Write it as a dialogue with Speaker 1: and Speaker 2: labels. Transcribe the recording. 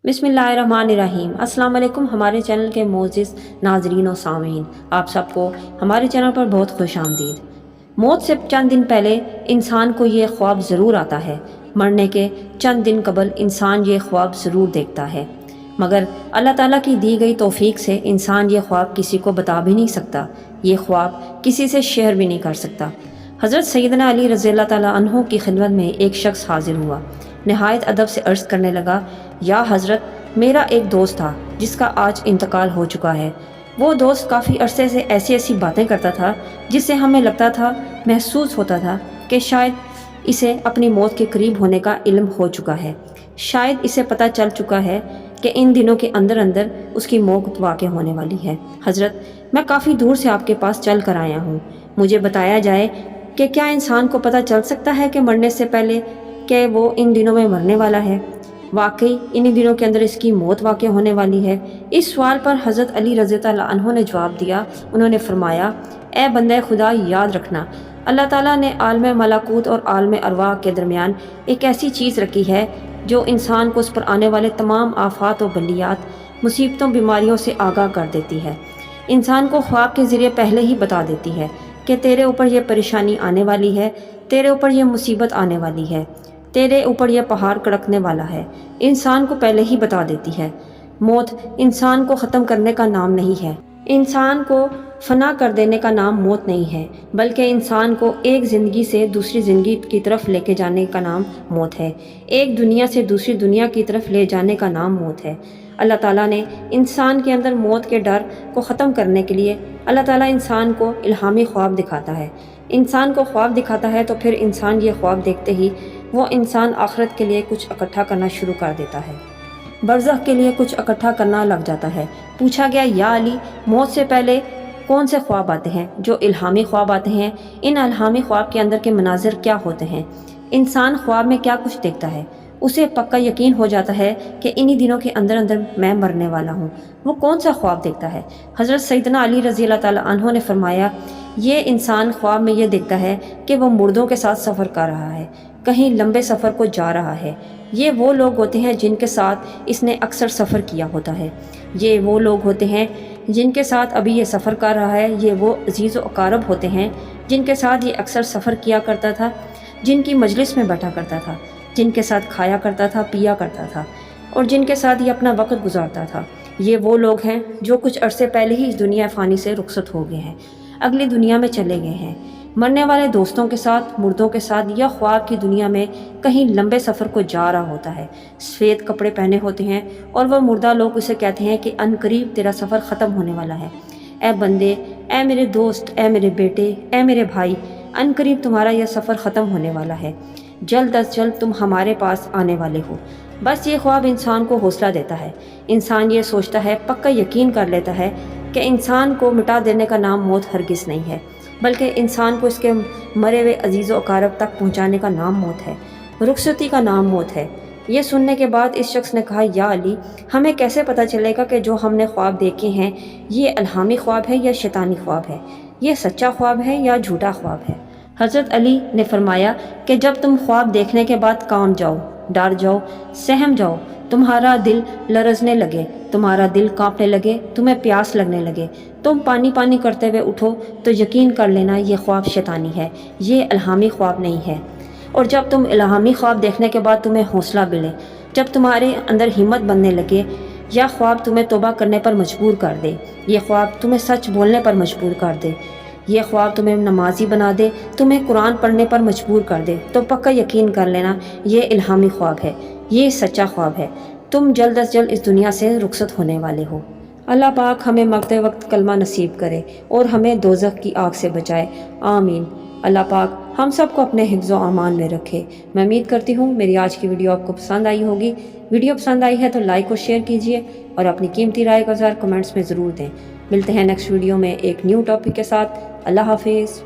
Speaker 1: بسم اللہ الرحمن الرحیم۔ السلام علیکم ہمارے چینل کے معزز ناظرین و سامعین، آپ سب کو ہمارے چینل پر بہت خوش آمدید۔ موت سے چند دن پہلے انسان کو یہ خواب ضرور آتا ہے، مرنے کے چند دن قبل انسان یہ خواب ضرور دیکھتا ہے، مگر اللہ تعالیٰ کی دی گئی توفیق سے انسان یہ خواب کسی کو بتا بھی نہیں سکتا، یہ خواب کسی سے شیئر بھی نہیں کر سکتا۔ حضرت سیدنا علی رضی اللہ تعالیٰ عنہ کی خدمت میں ایک شخص حاضر ہوا، نہایت ادب سے عرض کرنے لگا، یا حضرت، میرا ایک دوست تھا جس کا آج انتقال ہو چکا ہے۔ وہ دوست کافی عرصے سے ایسی باتیں کرتا تھا جس سے ہمیں لگتا تھا، محسوس ہوتا تھا کہ شاید اسے اپنی موت کے قریب ہونے کا علم ہو چکا ہے، شاید اسے پتہ چل چکا ہے کہ ان دنوں کے اندر اس کی موت واقع ہونے والی ہے۔ حضرت، میں کافی دور سے آپ کے پاس چل کر آیا ہوں، مجھے بتایا جائے کہ کیا انسان کو پتہ چل سکتا ہے کہ مرنے سے پہلے کہ وہ ان دنوں میں مرنے والا ہے؟ واقعی انہی دنوں کے اندر اس کی موت واقع ہونے والی ہے؟ اس سوال پر حضرت علی رضی اللہ عنہ نے جواب دیا، انہوں نے فرمایا، اے بندہ خدا، یاد رکھنا، اللہ تعالیٰ نے عالم ملکوت اور عالم ارواح کے درمیان ایک ایسی چیز رکھی ہے جو انسان کو اس پر آنے والے تمام آفات و بلیات، مصیبتوں، بیماریوں سے آگاہ کر دیتی ہے۔ انسان کو خواب کے ذریعے پہلے ہی بتا دیتی ہے کہ تیرے اوپر یہ پریشانی آنے والی ہے، تیرے اوپر یہ مصیبت آنے والی ہے، تیرے اوپر یہ پہاڑ کڑکنے والا ہے، انسان کو پہلے ہی بتا دیتی ہے۔ موت انسان کو ختم کرنے کا نام نہیں ہے، انسان کو فنا کر دینے کا نام موت نہیں ہے، بلکہ انسان کو ایک زندگی سے دوسری زندگی کی طرف لے کے جانے کا نام موت ہے، ایک دنیا سے دوسری دنیا کی طرف لے جانے کا نام موت ہے۔ اللہ تعالیٰ نے انسان کے اندر موت کے ڈر کو ختم کرنے کے لیے اللہ تعالیٰ انسان کو الہامی خواب دکھاتا ہے۔ انسان کو خواب دکھاتا ہے تو پھر انسان یہ خواب دیکھتے ہی وہ انسان آخرت کے لیے کچھ اکٹھا کرنا شروع کر دیتا ہے، برزخ کے لیے کچھ اکٹھا کرنا لگ جاتا ہے۔ پوچھا گیا، یا علی، موت سے پہلے کون سے خواب آتے ہیں؟ جو الہامی خواب آتے ہیں، ان الہامی خواب کے اندر کے مناظر کیا ہوتے ہیں؟ انسان خواب میں کیا کچھ دیکھتا ہے؟ اسے پکا یقین ہو جاتا ہے کہ انہی دنوں کے اندر میں مرنے والا ہوں۔ وہ کون سا خواب دیکھتا ہے؟ حضرت سیدنا علی رضی اللہ تعالیٰ عنہ نے فرمایا، یہ انسان خواب میں یہ دیکھتا ہے کہ وہ مردوں کے ساتھ سفر کر رہا ہے، کہیں لمبے سفر کو جا رہا ہے۔ یہ وہ لوگ ہوتے ہیں جن کے ساتھ اس نے اکثر سفر کیا ہوتا ہے، یہ وہ لوگ ہوتے ہیں جن کے ساتھ ابھی یہ سفر کر رہا ہے، یہ وہ عزیز و اقارب ہوتے ہیں جن کے ساتھ یہ اکثر سفر کیا کرتا تھا، جن کی مجلس میں بیٹھا کرتا تھا، جن کے ساتھ کھایا کرتا تھا، پیا کرتا تھا، اور جن کے ساتھ یہ اپنا وقت گزارتا تھا۔ یہ وہ لوگ ہیں جو کچھ عرصے پہلے ہی اس دنیا فانی سے رخصت ہو گئے ہیں، اگلی دنیا میں چلے گئے ہیں۔ مرنے والے دوستوں کے ساتھ، مردوں کے ساتھ، یا خواب کی دنیا میں کہیں لمبے سفر کو جا رہا ہوتا ہے، سفید کپڑے پہنے ہوتے ہیں، اور وہ مردہ لوگ اسے کہتے ہیں کہ ان قریب تیرا سفر ختم ہونے والا ہے۔ اے بندے، اے میرے دوست، اے میرے بیٹے، اے میرے بھائی، ان قریب تمہارا یہ سفر ختم ہونے والا ہے، جلد از جلد تم ہمارے پاس آنے والے ہو۔ بس یہ خواب انسان کو حوصلہ دیتا ہے، انسان یہ سوچتا ہے، پکا یقین کر لیتا ہے کہ انسان کو مٹا دینے کا نام موت ہرگز نہیں ہے، بلکہ انسان کو اس کے مرے ہوئے عزیز و اقارب تک پہنچانے کا نام موت ہے، رخصتی کا نام موت ہے۔ یہ سننے کے بعد اس شخص نے کہا، یا علی، ہمیں کیسے پتہ چلے گا کہ جو ہم نے خواب دیکھے ہیں یہ الہامی خواب ہے یا شیطانی خواب ہے، یہ سچا خواب ہے یا جھوٹا خواب ہے؟ حضرت علی نے فرمایا کہ جب تم خواب دیکھنے کے بعد کانپ جاؤ، ڈر جاؤ، سہم جاؤ، تمہارا دل لرزنے لگے، تمہارا دل کانپنے لگے، تمہیں پیاس لگنے لگے، تم پانی پانی کرتے ہوئے اٹھو، تو یقین کر لینا یہ خواب شیطانی ہے، یہ الہامی خواب نہیں ہے۔ اور جب تم الہامی خواب دیکھنے کے بعد تمہیں حوصلہ ملے، جب تمہارے اندر ہمت بننے لگے، یا خواب تمہیں توبہ کرنے پر مجبور کر دے، یہ خواب تمہیں سچ بولنے پر مجبور کر دے، یہ خواب تمہیں نمازی بنا دے، تمہیں قرآن پڑھنے پر مجبور کر دے، تو پکا یقین کر لینا یہ الہامی خواب ہے، یہ سچا خواب ہے، تم جلد از جلد اس دنیا سے رخصت ہونے والے ہو۔ اللہ پاک ہمیں مرتے وقت کلمہ نصیب کرے اور ہمیں دوزخ کی آگ سے بچائے، آمین۔ اللہ پاک ہم سب کو اپنے حفظ و امان میں رکھے۔ میں امید کرتی ہوں میری آج کی ویڈیو آپ کو پسند آئی ہوگی۔ ویڈیو پسند آئی ہے تو لائک اور شیئر کیجیے، اور اپنی قیمتی رائے کا اظہار کمنٹس میں ضرور دیں۔ ملتے ہیں نیکسٹ ویڈیو میں ایک نیو ٹاپک کے ساتھ۔ اللہ حافظ۔